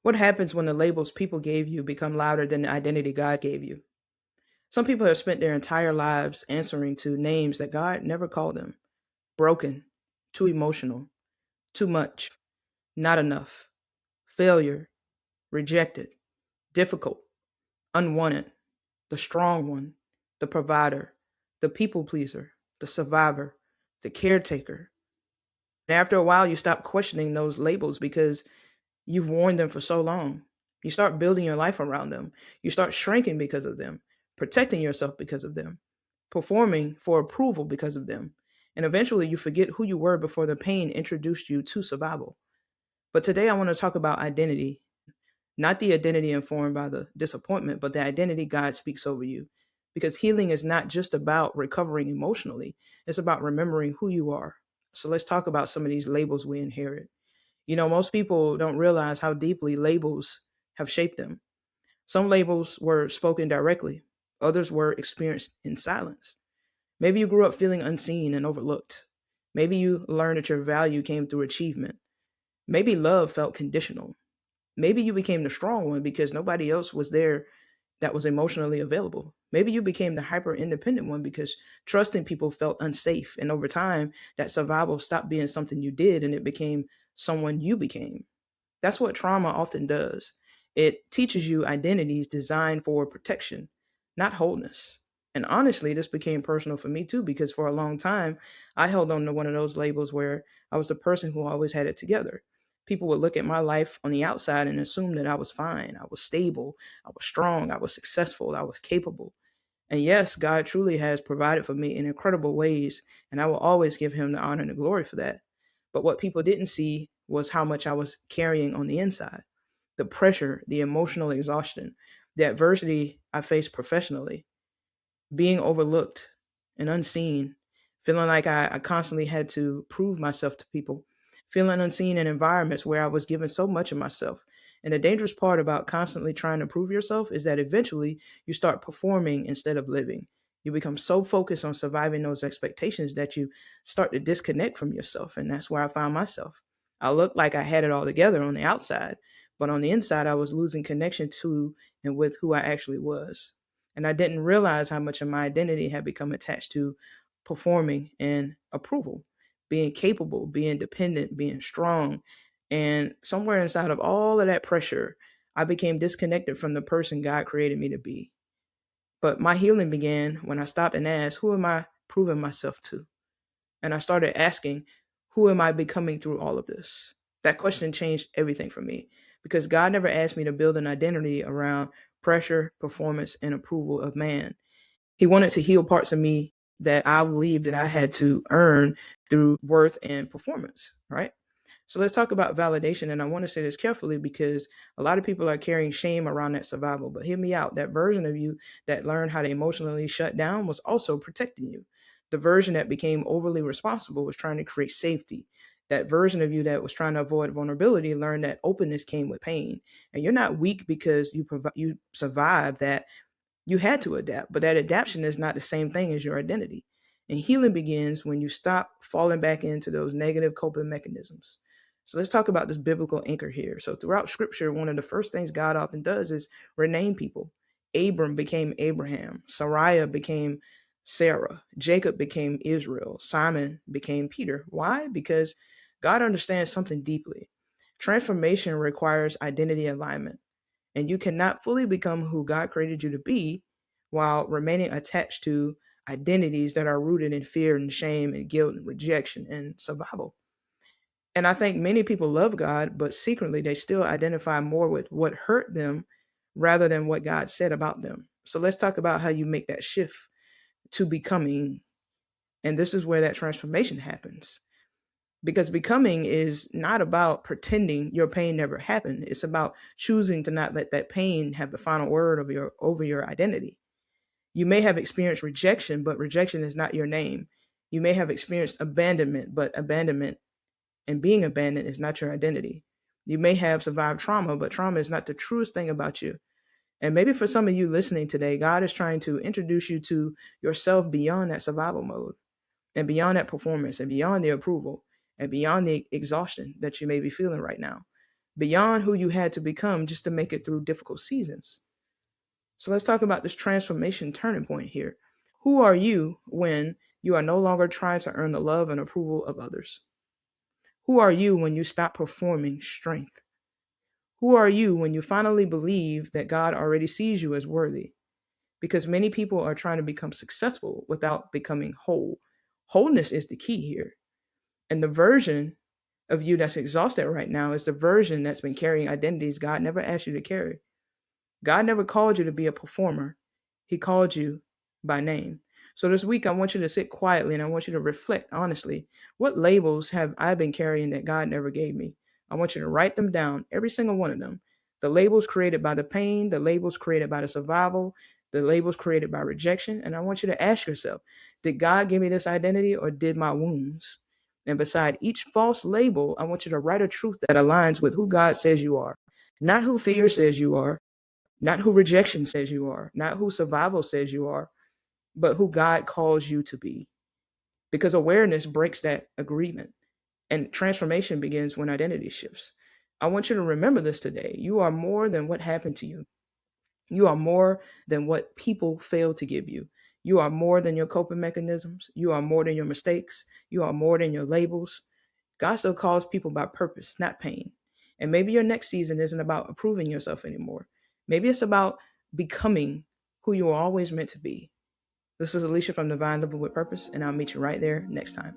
What happens when the labels people gave you become louder than the identity God gave you? Some people have spent their entire lives answering to names that God never called them: broken, too emotional, too much, not enough, failure, rejected, difficult, unwanted, the strong one, the provider, the people pleaser, the survivor, the caretaker. And after a while, you stop questioning those labels because you've worn them for so long. You start building your life around them. You start shrinking because of them, protecting yourself because of them, performing for approval because of them. And eventually, you forget who you were before the pain introduced you to survival. But today, I want to talk about identity, not the identity informed by the disappointment, but the identity God speaks over you. Because healing is not just about recovering emotionally, it's about remembering who you are. So let's talk about some of these labels we inherit. Most people don't realize how deeply labels have shaped them. Some labels were spoken directly, others were experienced in silence. Maybe you grew up feeling unseen and overlooked. Maybe you learned that your value came through achievement. Maybe love felt conditional. Maybe you became the strong one because nobody else was there that was emotionally available. Maybe you became the hyper independent one because trusting people felt unsafe. And over time, that survival stopped being something you did and it became someone you became. That's what trauma often does. It teaches you identities designed for protection, not wholeness. And honestly, this became personal for me too, because for a long time, I held on to one of those labels where I was the person who always had it together. People would look at my life on the outside and assume that I was fine, I was stable, I was strong, I was successful, I was capable. And yes, God truly has provided for me in incredible ways, and I will always give him the honor and the glory for that. But what people didn't see was how much I was carrying on the inside: the pressure, the emotional exhaustion, the adversity I faced professionally, being overlooked and unseen, feeling like I constantly had to prove myself to people, feeling unseen in environments where I was given so much of myself. And the dangerous part about constantly trying to prove yourself is that eventually you start performing instead of living. You become so focused on surviving those expectations that you start to disconnect from yourself. And that's where I found myself. I looked like I had it all together on the outside, but on the inside, I was losing connection to and with who I actually was. And I didn't realize how much of my identity had become attached to performing and approval, being capable, being dependent, being strong. And somewhere inside of all of that pressure, I became disconnected from the person God created me to be. But my healing began when I stopped and asked, who am I proving myself to? And I started asking, who am I becoming through all of this? That question changed everything for me because God never asked me to build an identity around pressure, performance, and approval of man. He wanted to heal parts of me that I believed that I had to earn through worth and performance, right? So let's talk about validation. And I want to say this carefully because a lot of people are carrying shame around that survival. But hear me out. That version of you that learned how to emotionally shut down was also protecting you. The version that became overly responsible was trying to create safety. That version of you that was trying to avoid vulnerability learned that openness came with pain. And you're not weak because you survived that. You had to adapt, but that adaptation is not the same thing as your identity. And healing begins when you stop falling back into those negative coping mechanisms. So let's talk about this biblical anchor here. So throughout scripture, one of the first things God often does is rename people. Abram became Abraham. Sariah became Sarah. Jacob became Israel. Simon became Peter. Why? Because God understands something deeply. Transformation requires identity alignment. And you cannot fully become who God created you to be while remaining attached to identities that are rooted in fear and shame and guilt and rejection and survival. And I think many people love God, but secretly they still identify more with what hurt them rather than what God said about them. So let's talk about how you make that shift to becoming. And this is where that transformation happens. Because becoming is not about pretending your pain never happened. It's about choosing to not let that pain have the final word over your identity. You may have experienced rejection, but rejection is not your name. You may have experienced abandonment, but abandonment and being abandoned is not your identity. You may have survived trauma, but trauma is not the truest thing about you. And maybe for some of you listening today, God is trying to introduce you to yourself beyond that survival mode and beyond that performance and beyond the approval and beyond the exhaustion that you may be feeling right now. beyond who you had to become just to make it through difficult seasons. So let's talk about this transformation turning point here. Who are you when you are no longer trying to earn the love and approval of others? Who are you when you stop performing strength? Who are you when you finally believe that God already sees you as worthy? Because many people are trying to become successful without becoming whole. Wholeness is the key here. And the version of you that's exhausted right now is the version that's been carrying identities God never asked you to carry. God never called you to be a performer. He called you by name. So this week, I want you to sit quietly and I want you to reflect honestly. What labels have I been carrying that God never gave me? I want you to write them down, every single one of them. The labels created by the pain, the labels created by the survival, the labels created by rejection. And I want you to ask yourself, did God give me this identity or did my wounds? And beside each false label, I want you to write a truth that aligns with who God says you are, not who fear says you are, not who rejection says you are, not who survival says you are, but who God calls you to be. Because awareness breaks that agreement and transformation begins when identity shifts. I want you to remember this today. You are more than what happened to you. You are more than what people failed to give you. You are more than your coping mechanisms. You are more than your mistakes. You are more than your labels. God still calls people by purpose, not pain. And maybe your next season isn't about approving yourself anymore. Maybe it's about becoming who you were always meant to be. This is Alicia from Divine Living with Purpose, and I'll meet you right there next time.